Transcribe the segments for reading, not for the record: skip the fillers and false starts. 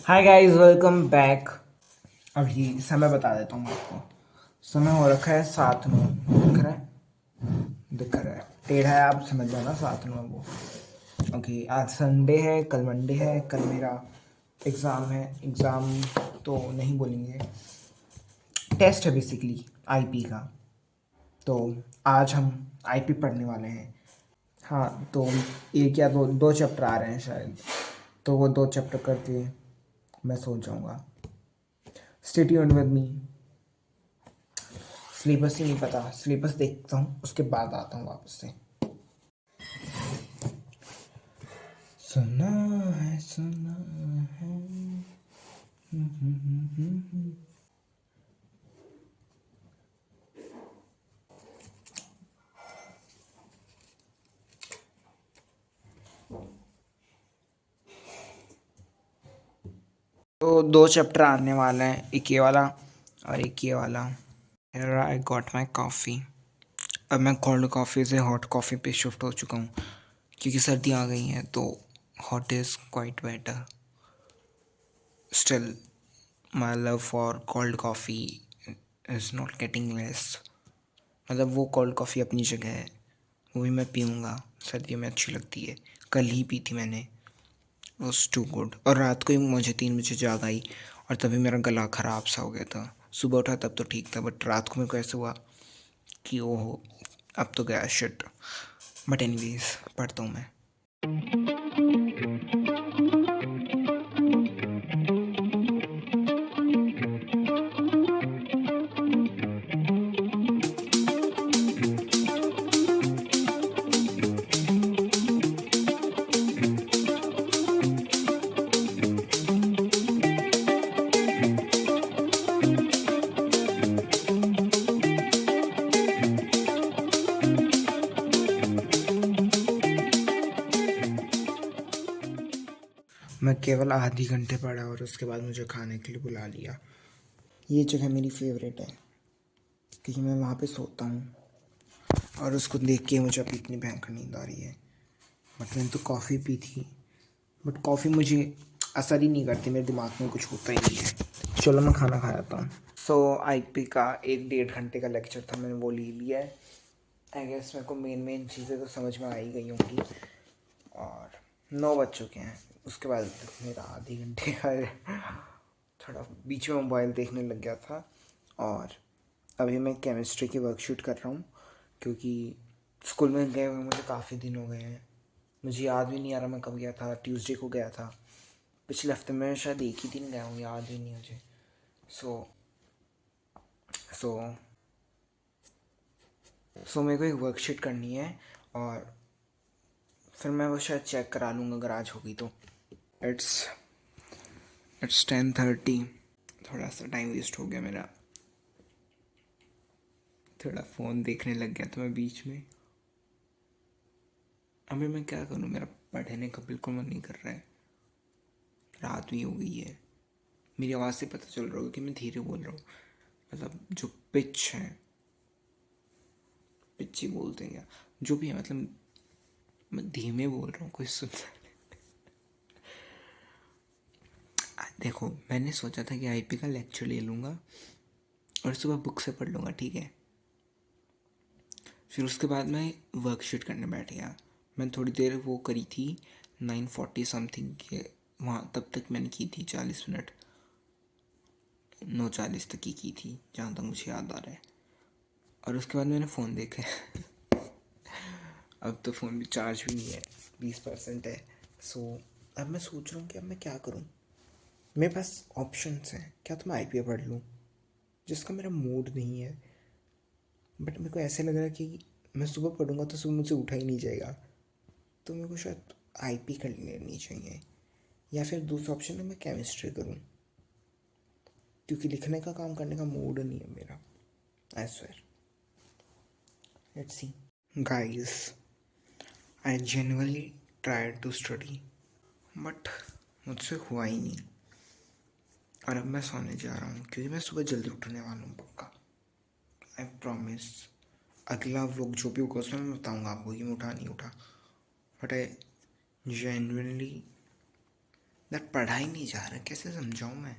Hi guys, welcome back. अभी समय बता देता हूँ आपको। समय हो रखा है 7:09। दिख रहा है? दिख रहा है, टेढ़ा है, आप समझ जाना। 7:09 वो। ओके, आज संडे है, कल मंडे है, कल मेरा एग्ज़ाम है। एग्ज़ाम तो नहीं बोलेंगे, टेस्ट है बेसिकली आईपी का। तो आज हम आईपी पढ़ने वाले हैं। हाँ, तो एक या दो चैप्टर आ रहे हैं शायद, तो वो 2 चैप्टर करके मैं सो जाऊँगा। Stay tuned with me. Syllabus ही नहीं पता, सिलेबस देखता हूँ उसके बाद आता हूँ वापस से। सुना है, सुना है। तो 2 चैप्टर आने वाले हैं, एक ये वाला और एक ये वाला। Here I got my coffee। अब मैं कोल्ड कॉफ़ी से हॉट कॉफ़ी पे शिफ्ट हो चुका हूँ क्योंकि सर्दी आ गई है, तो hot is quite better. Still my love for cold coffee is not getting less. मतलब वो कोल्ड कॉफ़ी अपनी जगह है, वो भी मैं पीऊँगा। सर्दियों में अच्छी लगती है, कल ही पी थी मैंने। Was too good. और रात को ही मुझे 3 बजे जाग आई और तभी मेरा गला ख़राब सा हो गया था। सुबह उठा तब तो ठीक था, बट रात को मेरे को ऐसे हुआ कि ओहो, अब तो गया शिट। बट एनीवेज, पढ़ता हूँ मैं। मैं केवल आधी घंटे पढ़ा और उसके बाद मुझे खाने के लिए बुला लिया। ये जगह मेरी फेवरेट है क्योंकि मैं वहाँ पे सोता हूँ और उसको देख के मुझे अभी इतनी भयंकर नींद आ रही है। बट मैंने तो कॉफ़ी पी थी, बट कॉफ़ी मुझे असर ही नहीं करती, मेरे दिमाग में कुछ होता ही नहीं है। चलो मैं खाना खा जाता हूँ। सो आईपी का 1-1.5 घंटे का लेक्चर था, मैंने वो ले लिया है। आई गेस मेरे को मेन चीज़ें तो समझ में आ ही गई होंगी। और 9 बज चुके हैं, उसके बाद मेरा आधे घंटे का थोड़ा बीच में मोबाइल देखने लग गया था। और अभी मैं केमिस्ट्री की वर्कशीट कर रहा हूँ क्योंकि स्कूल में गए हुए मुझे काफ़ी दिन हो गए हैं। मुझे याद भी नहीं आ रहा मैं कब गया था। ट्यूसडे को गया था, पिछले हफ्ते में शायद एक ही दिन गया हूँ, याद ही नहीं मुझे। सो सो सो मेरे को एक वर्कशीट करनी है और फिर मैं वो शायद चेक करा लूँगा अगर आज होगी तो। It's it's 10:30। थोड़ा सा टाइम वेस्ट हो गया मेरा, थोड़ा फ़ोन देखने लग गया था मैं बीच में। अभी मैं क्या करूँ, मेरा पढ़ने का बिल्कुल मन नहीं कर रहा है। रात भी हो गई है, मेरी आवाज़ से पता चल रहा होगा कि मैं धीरे बोल रहा हूँ। मतलब जो पिच है, पिच ही बोलते हैं क्या, जो भी है, मतलब मैं धीमे बोल रहा हूँ, कोई सुन। देखो, मैंने सोचा था कि आईपी का लेक्चर ले लूँगा और सुबह बुक से पढ़ लूँगा, ठीक है। फिर उसके बाद मैं वर्कशीट करने बैठ गया। मैं थोड़ी देर वो करी थी, 9:40 समथिंग के, वहाँ तब तक मैंने की थी 40 मिनट। 9:40 तक की थी जहाँ तक मुझे याद आ रहा है। और उसके बाद मैंने फ़ोन देखा। अब तो फ़ोन भी चार्ज भी नहीं है, 20% है। सो अब मैं सोच रहा हूँ कि अब मैं क्या करूँ। मेरे पास ऑप्शंस हैं, क्या तो मैं आईपीए पढ़ लूँ जिसका मेरा मूड नहीं है, बट मेरे को ऐसे लग रहा है कि मैं सुबह पढ़ूंगा तो सुबह मुझसे उठा ही नहीं जाएगा, तो मेरे को शायद आईपी कर लेनी चाहिए। या फिर दूसरा ऑप्शन है मैं केमिस्ट्री करूँ क्योंकि लिखने का काम करने का मूड नहीं है मेरा। I swear. Let's see guys, I genuinely tried to study but मुझसे हुआ ही नहीं। और अब मैं सोने जा रहा हूँ क्योंकि मैं सुबह जल्दी उठने वाला हूँ पक्का। I promise. अगला व्लॉग जो भी होगा उसमें मैं बताऊँगा आपको कि मैं उठा नहीं उठा, बट आई जेन्युइनली यार पढ़ा ही नहीं जा रहा, कैसे समझाऊँ मैं?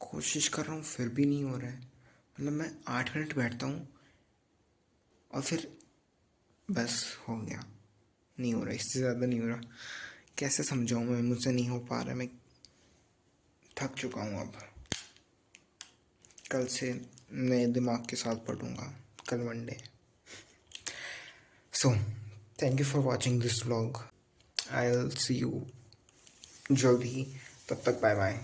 कोशिश कर रहा हूँ फिर भी नहीं हो रहा है। मतलब मैं 8 मिनट बैठता हूँ और फिर बस हो गया, नहीं हो रहा, इससे ज़्यादा नहीं हो रहा। कैसे समझाऊँ मैं? मुझसे नहीं हो पा रहा, मैं थक चुका हूँ अब। कल से नए दिमाग के साथ पढ़ूँगा, कल Monday. So thank you for watching this vlog. I will see you जल्द ही, तब तक बाय बाय।